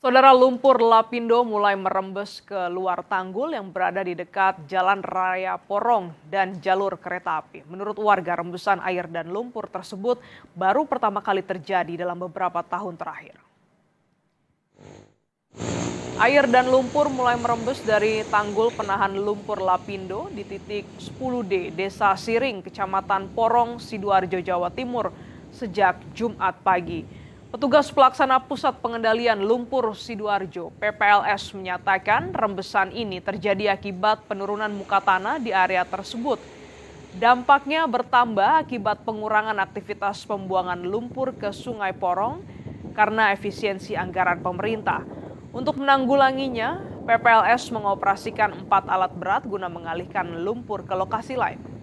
Saudara, lumpur lapindo mulai merembes ke luar tanggul yang berada di dekat Jalan Raya Porong dan jalur kereta api. Menurut warga, rembesan air dan lumpur tersebut baru pertama kali terjadi dalam beberapa tahun terakhir. Air dan lumpur mulai merembes dari tanggul penahan lumpur lapindo di titik 10D, Desa Siring, Kecamatan Porong, Sidoarjo, Jawa Timur sejak Jumat pagi. Petugas pelaksana Pusat Pengendalian Lumpur Sidoarjo (PPLS) menyatakan rembesan ini terjadi akibat penurunan muka tanah di area tersebut. Dampaknya bertambah akibat pengurangan aktivitas pembuangan lumpur ke Sungai Porong karena efisiensi anggaran pemerintah. Untuk menanggulanginya, PPLS mengoperasikan 4 alat berat guna mengalihkan lumpur ke lokasi lain.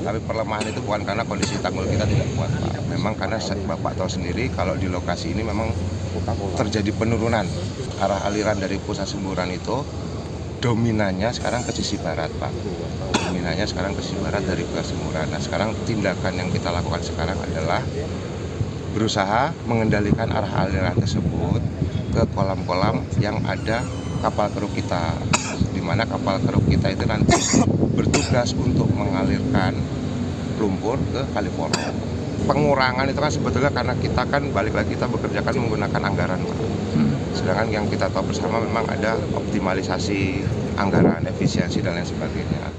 Tapi perlemahan itu bukan karena kondisi tanggul kita tidak kuat, Pak. Memang karena Bapak tahu sendiri kalau di lokasi ini memang terjadi penurunan arah aliran dari pusat semburan itu dominannya sekarang ke sisi barat, Pak. Dominannya sekarang ke sisi barat dari pusat semburan. Nah, sekarang tindakan yang kita lakukan sekarang adalah berusaha mengendalikan arah aliran tersebut ke kolam-kolam yang ada kapal kru kita, di mana kapal kru kita itu nanti bertugas untuk mengalirkan lumpur ke Kali Porong. Pengurangan itu kan sebetulnya karena kita kan balik lagi kita bekerja kan menggunakan anggaran, Pak. Sedangkan yang kita tahu bersama memang ada optimalisasi anggaran, efisiensi dan lain sebagainya.